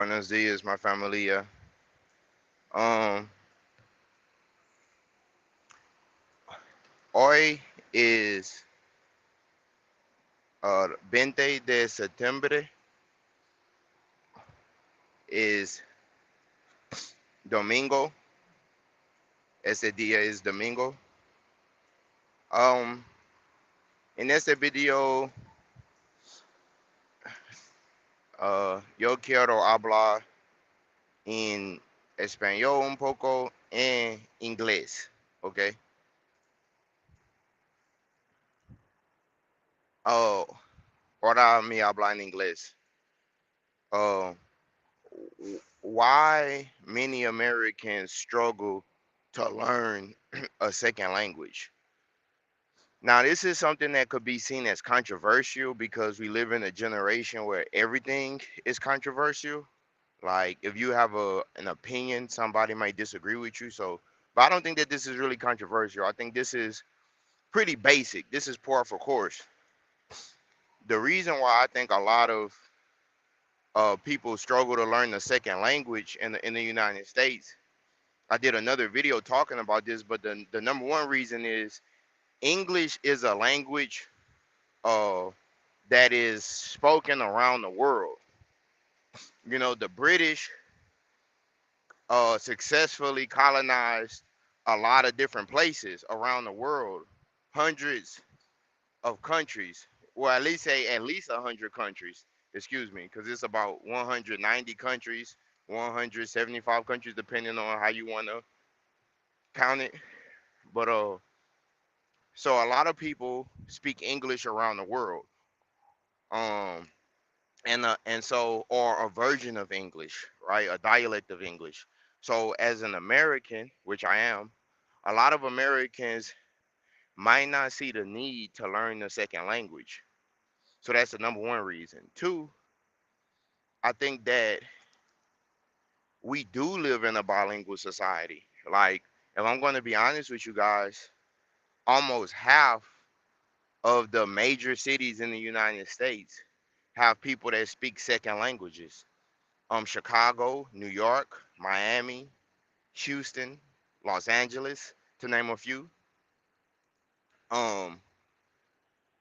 Buenos dias, my familia. Um, Hoy is 20 de septiembre, is domingo. Ese día es domingo. Um, en este video, yo quiero hablar en español un poco en inglés, ¿ok? Oh, ahora me habla en inglés. Uh, why many Americans struggle to learn a second language? Now, this is something that could be seen as controversial because we live in a generation where everything is controversial. Like, if you have an opinion, somebody might disagree with you. So, but I don't think that this is really controversial. I think this is pretty basic. This is par for course. The reason why I think a lot of people struggle to learn the second language in the United States. I did another video talking about this, but the number one reason is English is a language uh, that is spoken around the world. You know, the British successfully colonized a lot of different places around the world, hundreds of countries. Well, at least say at least 100 countries. Excuse me, because it's about 190 countries, 175 countries, depending on how you want to count it. But so a lot of people speak English around the world. Um, and so or a version of English, right? A dialect of English. So as an American, which I am, a lot of Americans might not see the need to learn the second language. So that's the number one reason. Two, I think that we do live in a bilingual society. Like, if I'm going to be honest with you guys, almost half of the major cities in the United States have people that speak second languages. Chicago, New York, Miami, Houston, Los Angeles, to name a few. Um,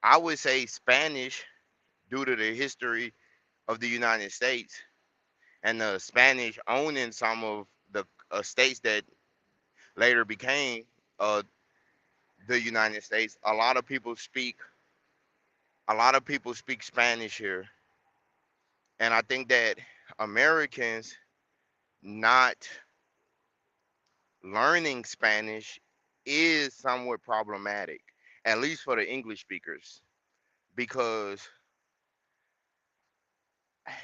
I would say Spanish, due to the history of the United States and the Spanish owning some of the states that later became uh, the United States. A lot of people speak Spanish here, and I think that Americans not learning Spanish is somewhat problematic, at least for the English speakers, because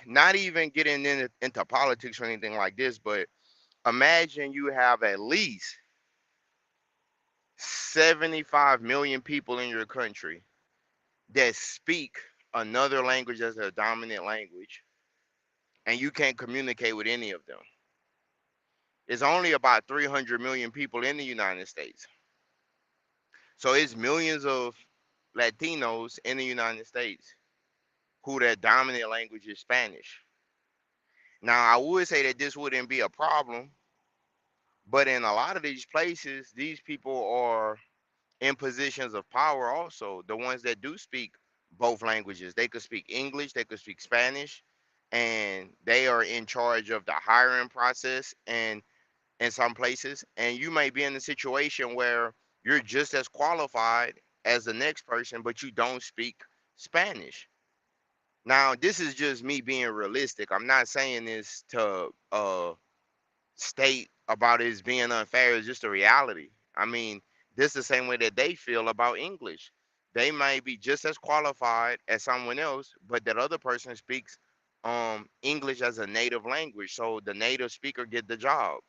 not even getting into politics or anything like this, but imagine you have at least 75 million people in your country that speak another language as a dominant language, and you can't communicate with any of them. It's only about 300 million people in the United States. So it's millions of Latinos in the United States who their dominant language is Spanish. Now, I would say that this wouldn't be a problem, but in a lot of these places, these people are in positions of power also. The ones that do speak both languages, they could speak English, they could speak Spanish, and they are in charge of the hiring process and in some places. And you may be in a situation where you're just as qualified as the next person, but you don't speak Spanish. Now, this is just me being realistic. I'm not saying this to state about it as being unfair. It's just a reality. I mean, this is the same way that they feel about English. They may be just as qualified as someone else, but that other person speaks English as a native language, so the native speaker get the job.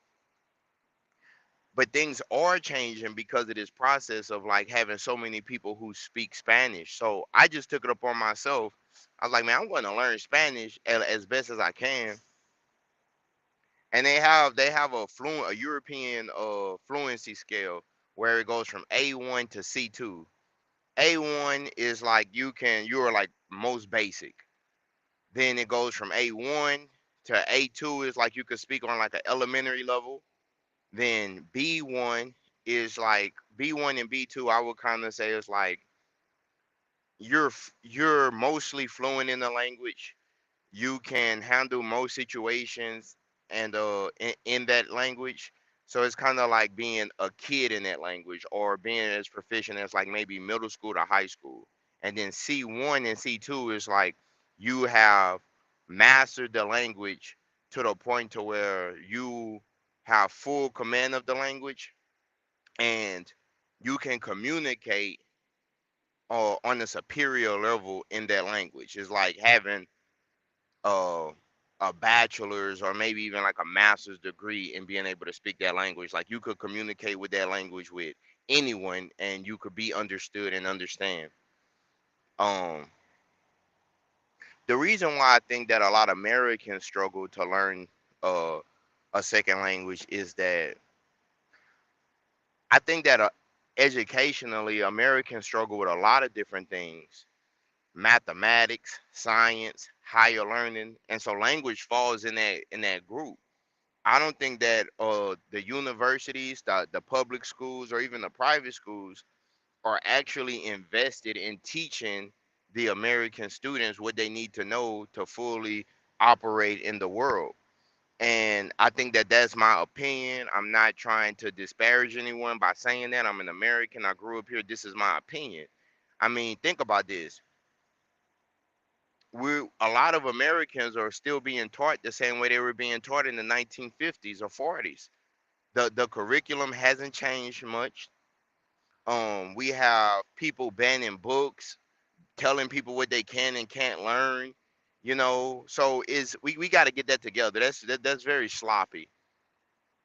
But things are changing because of this process of like having so many people who speak Spanish. So I just took it upon myself. I was like, man, I'm going to learn Spanish as best as I can. And they have a European fluency scale where it goes from A1 to C2. A1 is like you're like most basic. Then it goes from A1 to A2 is like you could speak on like an elementary level. Then B1 is like B1 and B2. I would kind of say is like you're mostly fluent in the language. You can handle most situations and in that language. So it's kind of like being a kid in that language or being as proficient as like maybe middle school to high school. And then C1 and C2 is like you have mastered the language to the point to where you have full command of the language and you can communicate on a superior level in that language. It's like having uh, a bachelor's or maybe even like a master's degree in being able to speak that language. Like you could communicate with that language with anyone and you could be understood and understand. Um, the reason why I think that a lot of Americans struggle to learn uh, a second language is that I think that educationally, Americans struggle with a lot of different things: mathematics, science, higher learning, and so language falls in that group. I don't think that the universities, the public schools, or even the private schools are actually invested in teaching the American students what they need to know to fully operate in the world. And I think that that's my opinion. I'm not trying to disparage anyone by saying that. I'm an American. I grew up here. This is my opinion. I mean, think about this. We A lot of Americans are still being taught the same way they were being taught in the 1950s or 40s. The curriculum hasn't changed much. We have people banning books, telling people what they can and can't learn. So is we got to get that together. That's very sloppy.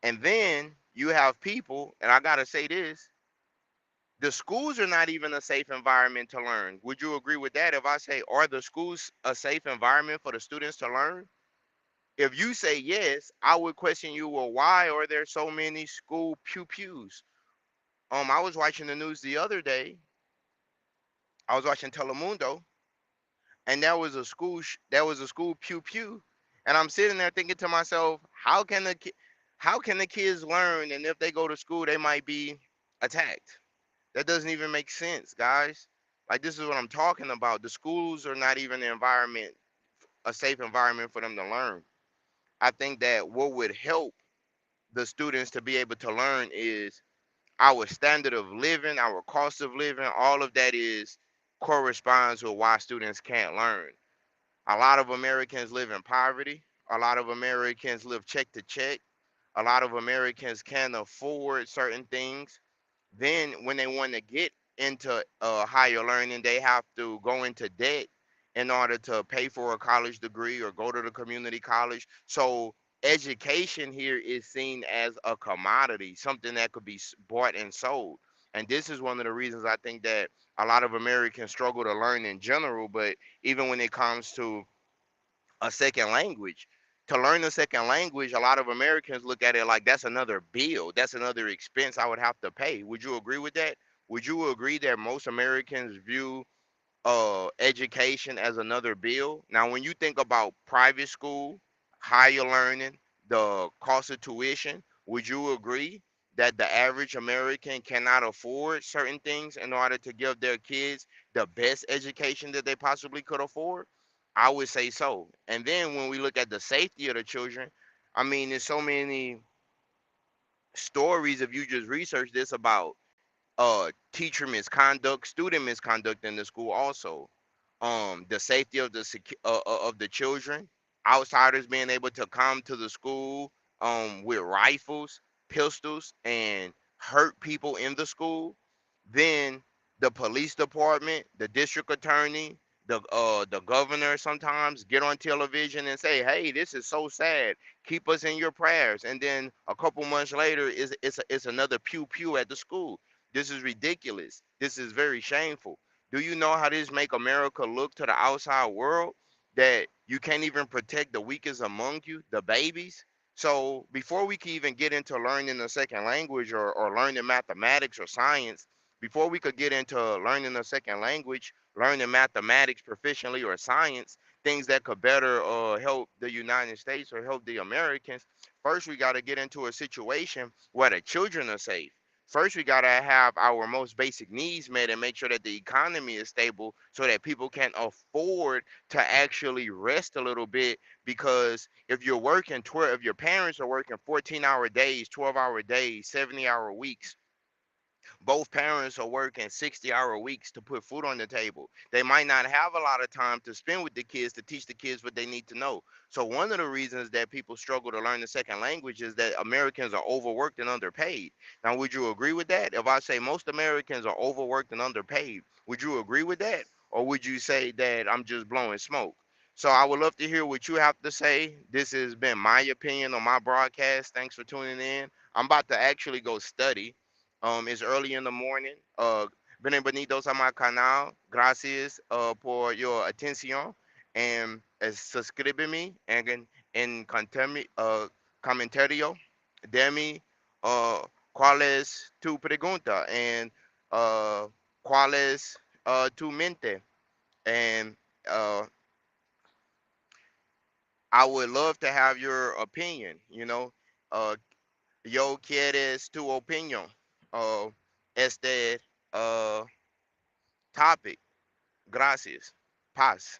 And then you have people, and I gotta say this: the schools are not even a safe environment to learn. Would you agree with that? If I say, are the schools a safe environment for the students to learn? If you say yes, I would question you. Well, why are there so many school pews? I was watching the news the other day. I was watching Telemundo, and there was a school pew, and I'm sitting there thinking to myself, how can the kids learn, and if they go to school, they might be attacked? That doesn't even make sense, guys. Like this is what I'm talking about. The schools are not even the environment, a safe environment for them to learn. I think that what would help the students to be able to learn is our standard of living, our cost of living, all of that is corresponds with why students can't learn. A lot of Americans live in poverty. A lot of Americans live check to check. A lot of Americans can't afford certain things. Then, when they want to get into higher learning, they have to go into debt in order to pay for a college degree or go to the community college. So, education here is seen as a commodity, something that could be bought and sold. And this is one of the reasons I think that a lot of Americans struggle to learn in general, but even when it comes to a second language. To learn a second language, a lot of Americans look at it like that's another bill, that's another expense I would have to pay. Would you agree with that? Would you agree that most Americans view education as another bill? Now, when you think about private school, higher learning, the cost of tuition, would you agree that the average American cannot afford certain things in order to give their kids the best education that they possibly could afford? I would say so. And then when we look at the safety of the children, I mean, there's so many stories, if you just research this, about teacher misconduct, student misconduct in the school also. The safety of of the children, outsiders being able to come to the school with rifles, pistols, and hurt people in the school. Then the police department, the district attorney, the governor sometimes get on television and say, "Hey, this is so sad. Keep us in your prayers." And then a couple months later, it's another pew pew at the school. This is ridiculous. This is very shameful. Do you know how this make America look to the outside world? That you can't even protect the weakest among you, the babies. So before we can even get into learning a second language or learning mathematics or science, before we could get into learning a second language, learning mathematics proficiently or science, things that could better help the United States or help the Americans, first we got to get into a situation where the children are safe. First, we got to have our most basic needs met and make sure that the economy is stable so that people can afford to actually rest a little bit. Because if you're working 12, if your parents are working 14-hour days, 12-hour days, 70-hour weeks, both parents are working 60-hour weeks to put food on the table. They might not have a lot of time to spend with the kids to teach the kids what they need to know. So one of the reasons that people struggle to learn the second language is that Americans are overworked and underpaid. Now, would you agree with that? If I say most Americans are overworked and underpaid, would you agree with that? Or would you say that I'm just blowing smoke? So I would love to hear what you have to say. This has been my opinion on my broadcast. Thanks for tuning in. I'm about to actually go study. It's early in the morning. Bienvenidos a mi canal. Gracias por your atención. And suscríbeme en comentario de mí. ¿Cuál es tu pregunta? And ¿cuál es tu mente? And uh, I would love to have your opinion. Uh, yo quieres tu opinión. Este uh, topic. Gracias. Paz.